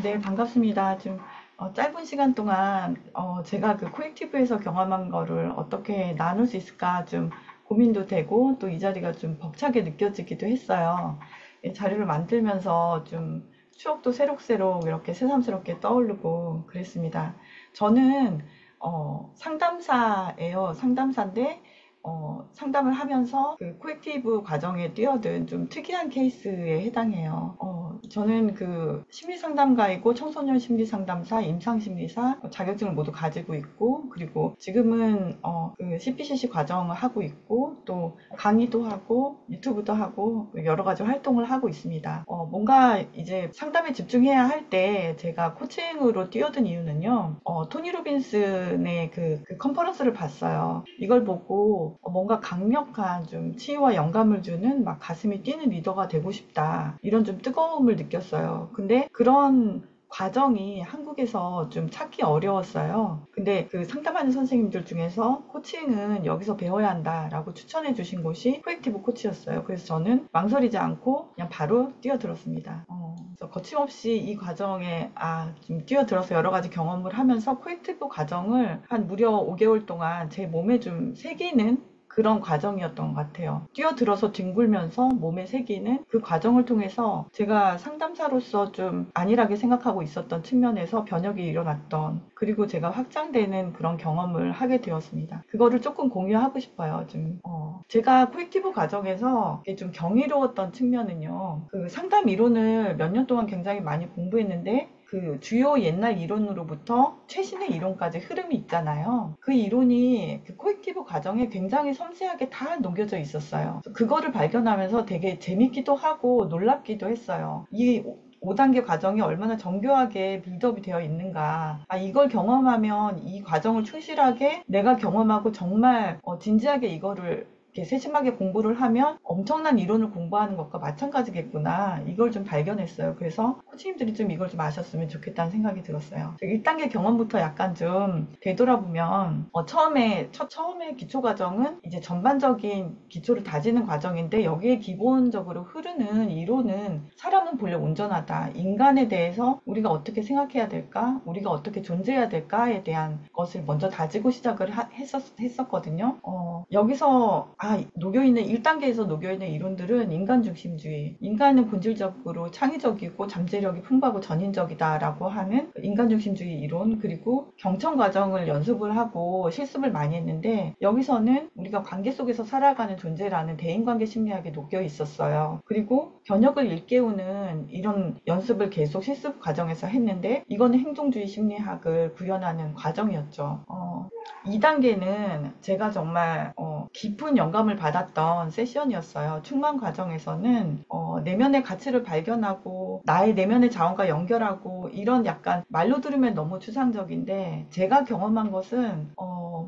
네, 반갑습니다. 좀 짧은 시간 동안 제가 그 코액티브에서 경험한 거를 어떻게 나눌 수 있을까 좀 고민도 되고 또 이 자리가 좀 벅차게 느껴지기도 했어요. 자료를 만들면서 좀 추억도 새록새록 이렇게 새삼스럽게 떠오르고 그랬습니다. 저는 상담사예요. 상담사인데 상담을 하면서 그 코액티브 과정에 뛰어든 좀 특이한 케이스에 해당해요. 저는 그 심리상담가이고 청소년 심리상담사, 임상심리사 자격증을 모두 가지고 있고, 그리고 지금은 그 CPCC 과정을 하고 있고, 또 강의도 하고, 유튜브도 하고, 여러 가지 활동을 하고 있습니다. 뭔가 이제 상담에 집중해야 할 때 제가 코칭으로 뛰어든 이유는요, 토니 로빈슨의 그 컨퍼런스를 봤어요. 이걸 보고 뭔가 강력한 좀 치유와 영감을 주는 막 가슴이 뛰는 리더가 되고 싶다. 이런 좀 뜨거움을 느꼈어요. 근데 그런 과정이 한국에서 좀 찾기 어려웠어요. 근데 그 상담하는 선생님들 중에서 코칭은 여기서 배워야 한다라고 추천해 주신 곳이 코액티브 코치였어요. 그래서 저는 망설이지 않고 그냥 바로 뛰어들었습니다. 그래서 거침없이 이 과정에 좀 뛰어들어서 여러 가지 경험을 하면서 코액티브 과정을 한 무려 5개월 동안 제 몸에 좀 새기는 그런 과정이었던 것 같아요. 뛰어들어서 뒹굴면서 몸에 새기는 그 과정을 통해서 제가 상담사로서 좀 안일하게 생각하고 있었던 측면에서 변혁이 일어났던, 그리고 제가 확장되는 그런 경험을 하게 되었습니다. 그거를 조금 공유하고 싶어요. 제가 코액티브 과정에서 이게 좀 경이로웠던 측면은요. 그 상담 이론을 몇 년 동안 굉장히 많이 공부했는데 그 주요 옛날 이론으로부터 최신의 이론까지 흐름이 있잖아요. 그 이론이 그 코액티브 과정에 굉장히 섬세하게 다 녹여져 있었어요. 그거를 발견하면서 되게 재밌기도 하고 놀랍기도 했어요. 이 5단계 과정이 얼마나 정교하게 빌드업이 되어 있는가. 이걸 경험하면 이 과정을 충실하게 내가 경험하고 정말 진지하게 이거를 이렇게 세심하게 공부를 하면 엄청난 이론을 공부하는 것과 마찬가지겠구나. 이걸 좀 발견했어요. 그래서 코치님들이 좀 이걸 좀 아셨으면 좋겠다는 생각이 들었어요. 1단계 경험부터 약간 좀 되돌아보면 처음에 기초 과정은 이제 전반적인 기초를 다지는 과정인데, 여기에 기본적으로 흐르는 이론은 사람은 본래 온전하다. 인간에 대해서 우리가 어떻게 생각해야 될까? 우리가 어떻게 존재해야 될까에 대한 것을 먼저 다지고 시작을 했었거든요. 여기서 녹여있는 1단계에서 녹여있는 이론들은 인간 중심주의, 인간은 본질적으로 창의적이고 잠재력이 풍부하고 전인적이다라고 하는 인간 중심주의 이론, 그리고 경청 과정을 연습을 하고 실습을 많이 했는데, 여기서는 우리가 관계 속에서 살아가는 존재라는 대인관계 심리학에 녹여 있었어요. 그리고 변혁을 일깨우는 이런 연습을 계속 실습 과정에서 했는데, 이거는 행동주의 심리학을 구현하는 과정이었죠. 2단계는 제가 정말 깊은 영감을 받았던 세션이었어요. 충만 과정에서는 내면의 가치를 발견하고 나의 내면의 자원과 연결하고, 이런 약간 말로 들으면 너무 추상적인데 제가 경험한 것은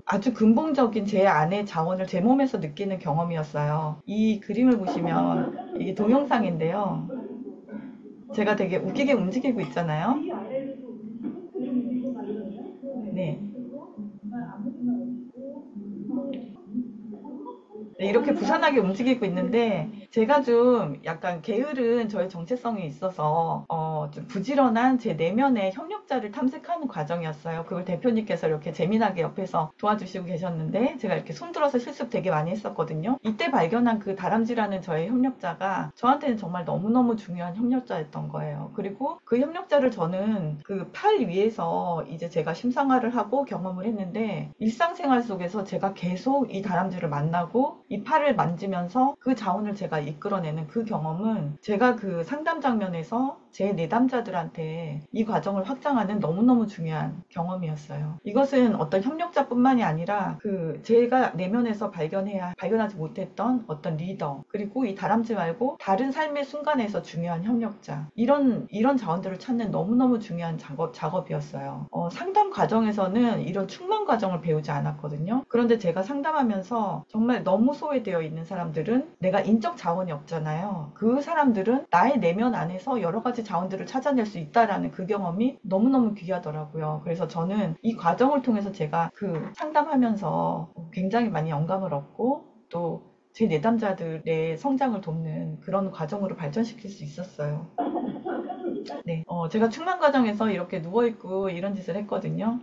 아주 근본적인 제 안의 자원을 제 몸에서 느끼는 경험이었어요. 이 그림을 보시면 이게 동영상인데요. 제가 되게 웃기게 움직이고 있잖아요. 네. 네, 이렇게 부산하게 움직이고 있는데, 제가 좀 약간 게으른 저의 정체성이 있어서 좀 부지런한 제 내면의 협력자를 탐색하는 과정이었어요. 그걸 대표님께서 이렇게 재미나게 옆에서 도와주시고 계셨는데, 제가 이렇게 손들어서 실습 되게 많이 했었거든요. 이때 발견한 그 다람쥐라는 저의 협력자가 저한테는 정말 너무너무 중요한 협력자였던 거예요. 그리고 그 협력자를 저는 그 팔 위에서 이제 제가 심상화를 하고 경험을 했는데, 일상생활 속에서 제가 계속 이 다람쥐를 만나고 이 팔을 만지면서 그 자원을 제가 이끌어내는 그 경험은, 제가 그 상담 장면에서 제 내담자들한테 이 과정을 확장하는 너무너무 중요한 경험이었어요. 이것은 어떤 협력자뿐만이 아니라 그 제가 내면에서 발견하지 못했던 어떤 리더, 그리고 이 다람쥐 말고 다른 삶의 순간에서 중요한 협력자, 이런 자원들을 찾는 너무너무 중요한 작업이었어요. 상담 과정에서는 이런 충만 과정을 배우지 않았거든요. 그런데 제가 상담하면서 정말 너무 소외되어 있는 사람들은, 내가 인적 자원이 없잖아요. 그 사람들은 나의 내면 안에서 여러 가지 자원들을 찾아낼 수 있다라는 그 경험이 너무너무 귀하더라고요. 그래서 저는 이 과정을 통해서 제가 그 상담하면서 굉장히 많이 영감을 얻고, 또 제 내담자들의 성장을 돕는 그런 과정으로 발전시킬 수 있었어요. 네, 제가 충만 과정에서 이렇게 누워있고 이런 짓을 했거든요.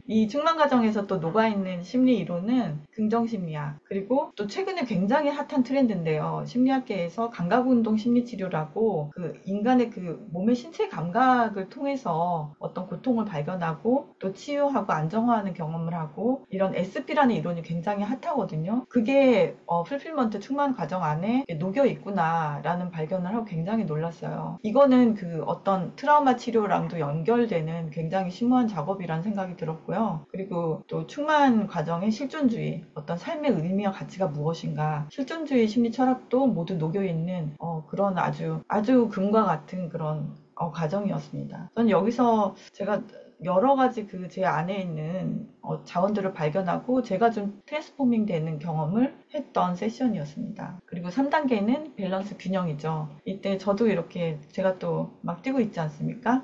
이 충만 과정에서 또 녹아있는 심리 이론은 긍정심리학, 그리고 또 최근에 굉장히 핫한 트렌드인데요. 심리학계에서 감각운동 심리치료라고 그 인간의 그 몸의 신체 감각을 통해서 어떤 고통을 발견하고 또 치유하고 안정화하는 경험을 하고 이런 SP라는 이론이 굉장히 핫하거든요. 그게 풀필먼트 충만 과정 안에 녹여 있구나라는 발견을 하고 굉장히 놀랐어요. 이거는 그 어떤 트라우마 치료랑도 연결되는 굉장히 심오한 작업이라는 생각이 들었고요. 그리고 또 충만 과정의 실존주의, 어떤 삶의 의미와 가치가 무엇인가, 실존주의 심리 철학도 모두 녹여 있는 그런 아주 금과 같은 그런 과정이었습니다. 저는 여기서 제가 여러 가지 그 제 안에 있는 자원들을 발견하고 제가 좀 트랜스포밍 되는 경험을 했던 세션이었습니다. 그리고 3단계는 밸런스 균형이죠. 이때 저도 이렇게 제가 또 막 뛰고 있지 않습니까?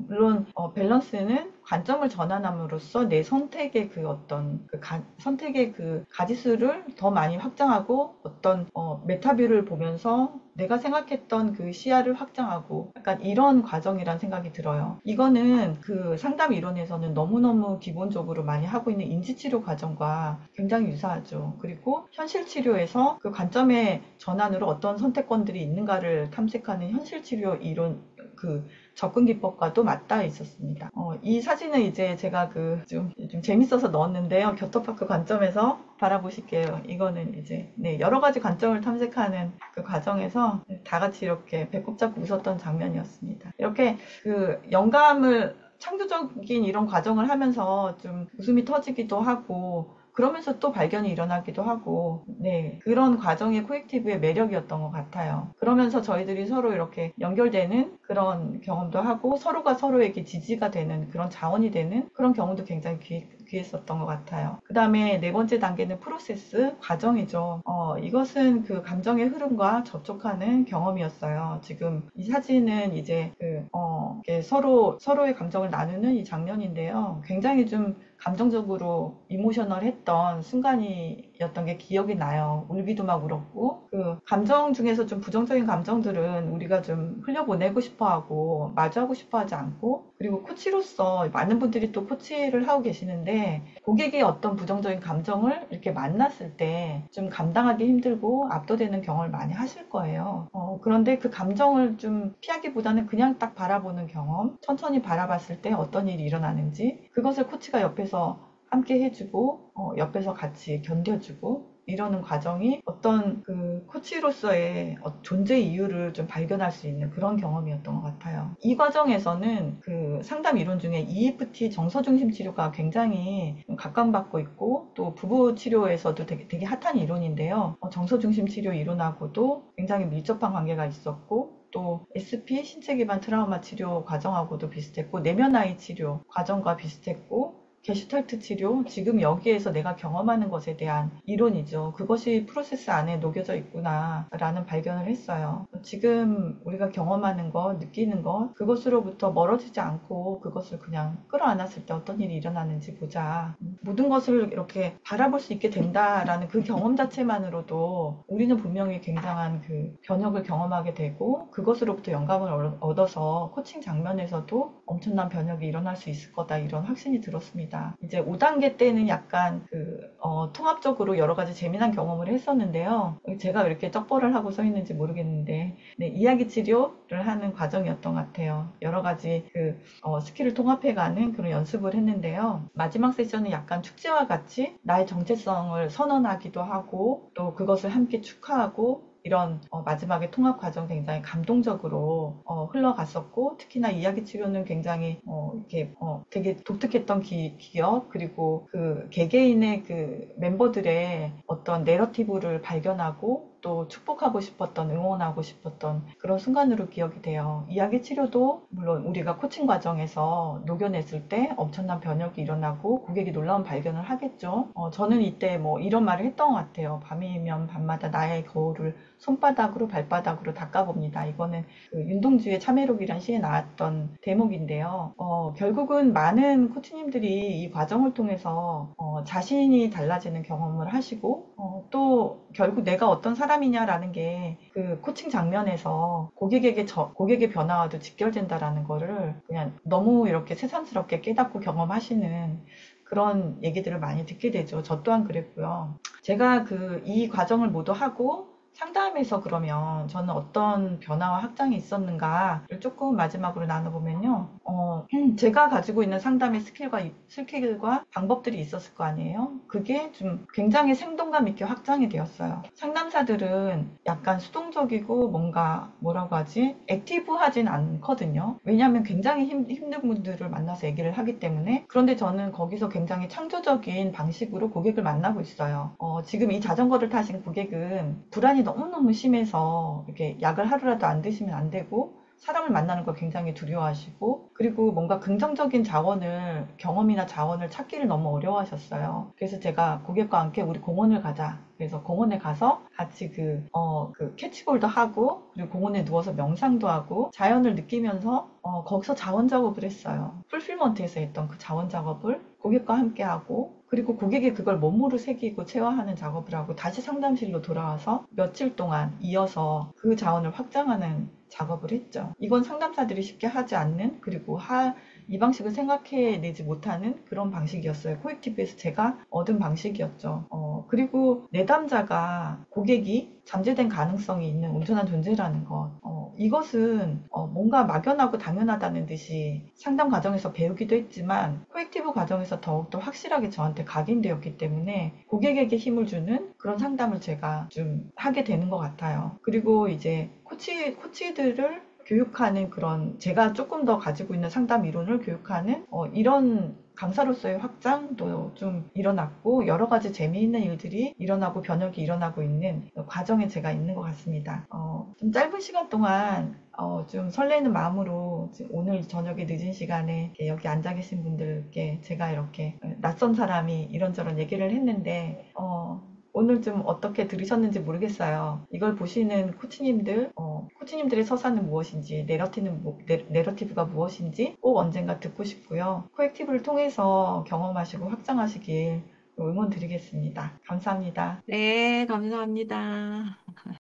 물론 밸런스는 관점을 전환함으로써 내 선택의 그 어떤 선택의 그 가지수를 더 많이 확장하고 어떤 메타뷰를 보면서 내가 생각했던 그 시야를 확장하고 약간 이런 과정이란 생각이 들어요. 이거는 그 상담 이론에서는 너무너무 기본적으로 많이 하고 있는 인지치료 과정과 굉장히 유사하죠. 그리고 현실 치료에서 그 관점의 전환으로 어떤 선택권들이 있는가를 탐색하는 현실치료 이론 그 접근 기법과도 맞닿아 있었습니다. 이 사진은 이제 제가 좀 재밌어서 넣었는데요. 겨터파크 관점에서 바라보실게요. 이거는 이제 여러 가지 관점을 탐색하는 그 과정에서 다 같이 이렇게 배꼽 잡고 웃었던 장면이었습니다. 이렇게 그 영감을 창조적인 이런 과정을 하면서 좀 웃음이 터지기도 하고 그러면서 또 발견이 일어나기도 하고 그런 과정이 코액티브의 매력이었던 것 같아요. 그러면서 저희들이 서로 이렇게 연결되는 그런 경험도 하고 서로가 서로에게 지지가 되는 그런 자원이 되는 그런 경험도 굉장히 귀했었던 것 같아요. 그 다음에 네 번째 단계는 프로세스, 과정이죠. 이것은 그 감정의 흐름과 접촉하는 경험이었어요. 지금 이 사진은 이제 서로의 감정을 나누는 이 장면인데요. 굉장히 좀 감정적으로 이모셔널했던 순간이었던 게 기억이 나요. 울기도 막 울었고 그 감정 중에서 좀 부정적인 감정들은 우리가 좀 흘려보내고 싶어하고 마주하고 싶어하지 않고 그리고 코치로서 많은 분들이 또 코치를 하고 계시는데 고객의 어떤 부정적인 감정을 이렇게 만났을 때 좀 감당하기 힘들고 압도되는 경험을 많이 하실 거예요. 그런데 그 감정을 좀 피하기보다는 그냥 딱 바라보는 경험, 천천히 바라봤을 때 어떤 일이 일어나는지 그것을 코치가 옆에서 함께 해주고 옆에서 같이 견뎌주고 이러는 과정이 어떤 그 코치로서의 존재 이유를 좀 발견할 수 있는 그런 경험이었던 것 같아요. 이 과정에서는 그 상담 이론 중에 EFT 정서중심 치료가 굉장히 각광받고 있고 또 부부 치료에서도 되게 핫한 이론인데요. 정서중심 치료 이론하고도 굉장히 밀접한 관계가 있었고 또 SP 신체 기반 트라우마 치료 과정하고도 비슷했고 내면아이 치료 과정과 비슷했고 게슈탈트 치료, 지금 여기에서 내가 경험하는 것에 대한 이론이죠. 그것이 프로세스 안에 녹여져 있구나 라는 발견을 했어요. 지금 우리가 경험하는 것, 느끼는 것, 그것으로부터 멀어지지 않고 그것을 그냥 끌어안았을 때 어떤 일이 일어나는지 보자. 모든 것을 이렇게 바라볼 수 있게 된다라는 그 경험 자체만으로도 우리는 분명히 굉장한 그 변혁을 경험하게 되고 그것으로부터 영감을 얻어서 코칭 장면에서도 엄청난 변혁이 일어날 수 있을 거다 이런 확신이 들었습니다. 이제 5단계 때는 약간 통합적으로 여러 가지 재미난 경험을 했었는데요. 제가 왜 이렇게 쩍벌을 하고 서 있는지 모르겠는데 이야기 치료를 하는 과정이었던 것 같아요. 여러 가지 스킬을 통합해가는 그런 연습을 했는데요. 마지막 세션은 약간 축제와 같이 나의 정체성을 선언하기도 하고 또 그것을 함께 축하하고 이런 마지막에 통합 과정 굉장히 감동적으로 흘러갔었고 특히나 이야기 치료는 굉장히 이렇게 되게 독특했던 기억 그리고 그 개개인의 그 멤버들의 어떤 내러티브를 발견하고 또 축복하고 싶었던 응원하고 싶었던 그런 순간으로 기억이 돼요. 이야기 치료도 물론 우리가 코칭 과정에서 녹여냈을 때 엄청난 변혁이 일어나고 고객이 놀라운 발견을 하겠죠. 저는 이때 뭐 이런 말을 했던 것 같아요. 밤이면 밤마다 나의 거울을 손바닥으로 발바닥으로 닦아봅니다. 이거는 그 윤동주의 참회록이란 시에 나왔던 대목인데요. 결국은 많은 코치님들이 이 과정을 통해서 자신이 달라지는 경험을 하시고 또 결국 내가 어떤 사람이냐라는 게 그 코칭 장면에서 고객의 변화와도 직결된다라는 거를 그냥 너무 이렇게 새삼스럽게 깨닫고 경험하시는 그런 얘기들을 많이 듣게 되죠. 저 또한 그랬고요. 제가 이 과정을 모두 하고 상담에서 그러면 저는 어떤 변화와 확장이 있었는가를 조금 마지막으로 나눠보면요. 제가 가지고 있는 상담의 스킬과 방법들이 있었을 거 아니에요? 그게 좀 굉장히 생동감 있게 확장이 되었어요. 상담사들은 약간 수동적이고 뭔가 뭐라고 하지? 액티브하진 않거든요. 왜냐하면 굉장히 힘든 분들을 만나서 얘기를 하기 때문에. 그런데 저는 거기서 굉장히 창조적인 방식으로 고객을 만나고 있어요. 지금 이 자전거를 타신 고객은 불안이 너무너무 심해서 이렇게 약을 하루라도 안 드시면 안 되고 사람을 만나는 걸 굉장히 두려워하시고 그리고 뭔가 긍정적인 경험이나 자원을 찾기를 너무 어려워하셨어요. 그래서 제가 고객과 함께 우리 공원을 가자. 그래서 공원에 가서 같이 그 캐치볼도 하고 그리고 공원에 누워서 명상도 하고 자연을 느끼면서 거기서 자원 작업을 했어요. 풀필먼트에서 했던 그 자원 작업을 고객과 함께 하고 그리고 고객이 그걸 몸으로 새기고 체화하는 작업을 하고 다시 상담실로 돌아와서 며칠 동안 이어서 그 자원을 확장하는 작업을 했죠. 이건 상담사들이 쉽게 하지 않는 그리고 이 방식을 생각해내지 못하는 그런 방식이었어요. 코엑티브에서 제가 얻은 방식이었죠. 그리고 내담자가 고객이 잠재된 가능성이 있는 온전한 존재라는 것. 이것은 뭔가 막연하고 당연하다는 듯이 상담 과정에서 배우기도 했지만 코엑티브 과정에서 더욱더 확실하게 저한테 각인되었기 때문에 고객에게 힘을 주는 그런 상담을 제가 좀 하게 되는 것 같아요. 그리고 이제 코치들을 교육하는 그런 제가 조금 더 가지고 있는 상담 이론을 교육하는 이런 강사로서의 확장도 좀 일어났고 여러 가지 재미있는 일들이 일어나고 변혁이 일어나고 있는 과정에 제가 있는 것 같습니다. 좀 짧은 시간 동안 좀 설레는 마음으로 오늘 저녁에 늦은 시간에 여기 앉아 계신 분들께 제가 이렇게 낯선 사람이 이런저런 얘기를 했는데 오늘 좀 어떻게 들으셨는지 모르겠어요. 이걸 보시는 코치님들의 서사는 무엇인지, 내러티브가 무엇인지 꼭 언젠가 듣고 싶고요. 코엑티브를 통해서 경험하시고 확장하시길 응원 드리겠습니다. 감사합니다. 네, 감사합니다.